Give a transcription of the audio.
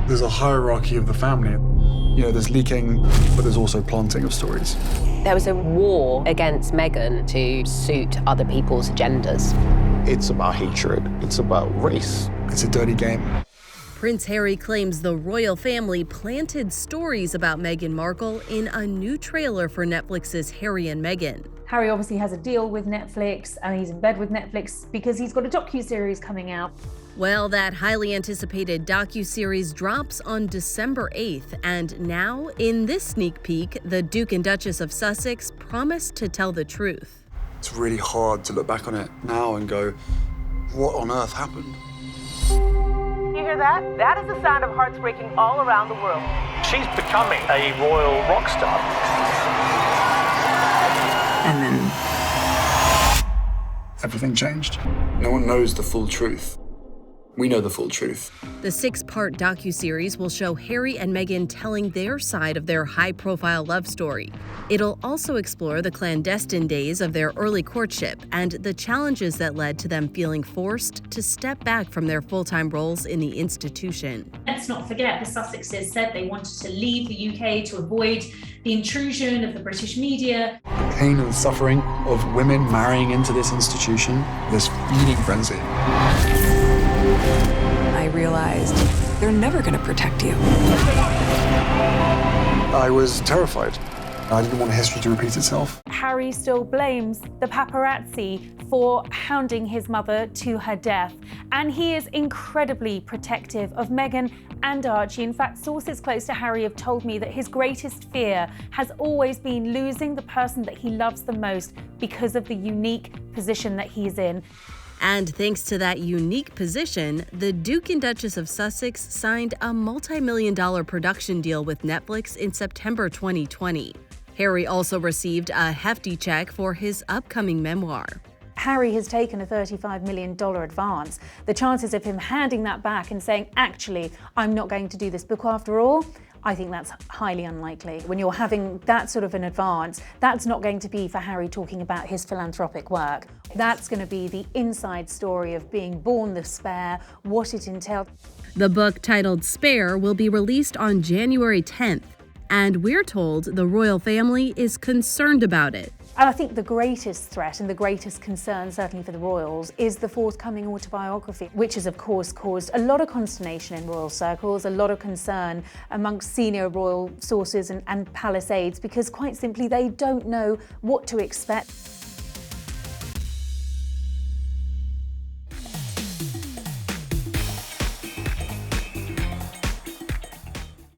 There's a hierarchy of the family. You know, there's leaking, but there's also planting of stories. There was a war against Meghan to suit other people's agendas. It's about hatred. It's about race. It's a dirty game. Prince Harry claims the royal family planted stories about Meghan Markle in a new trailer for Netflix's Harry and Meghan. Harry obviously has a deal with Netflix and he's in bed with Netflix because he's got a docuseries coming out. Well, that highly anticipated docuseries drops on December 8th, and now, in this sneak peek, the Duke and Duchess of Sussex promised to tell the truth. It's really hard to look back on it now and go, what on earth happened? You hear that? That is the sound of hearts breaking all around the world. She's becoming a royal rock star. And then Everything changed. No one knows the full truth. We know the full truth. The 6-part docuseries will show Harry and Meghan telling their side of their high-profile love story. It'll also explore the clandestine days of their early courtship and the challenges that led to them feeling forced to step back from their full-time roles in the institution. Let's not forget, the Sussexes said they wanted to leave the UK to avoid the intrusion of the British media. The pain and suffering of women marrying into this institution, this feeding frenzy. I realized they're never going to protect you. I was terrified. I didn't want history to repeat itself. Harry still blames the paparazzi for hounding his mother to her death. And he is incredibly protective of Meghan and Archie. In fact, sources close to Harry have told me that his greatest fear has always been losing the person that he loves the most because of the unique position that he's in. And thanks to that unique position, the Duke and Duchess of Sussex signed a multi-million-dollar production deal with Netflix in September 2020. Harry also received a hefty check for his upcoming memoir. Harry has taken a $35 million advance. The chances of him handing that back and saying, actually, I'm not going to do this book after all, I think that's highly unlikely. When you're having that sort of an advance, that's not going to be for Harry talking about his philanthropic work. That's going to be the inside story of being born the Spare, what it entailed. The book, titled Spare, will be released on January 10th, and we're told the royal family is concerned about it. And I think the greatest threat and the greatest concern, certainly for the royals, is the forthcoming autobiography, which has, of course, caused a lot of consternation in royal circles, a lot of concern amongst senior royal sources and palace aides, because quite simply they don't know what to expect.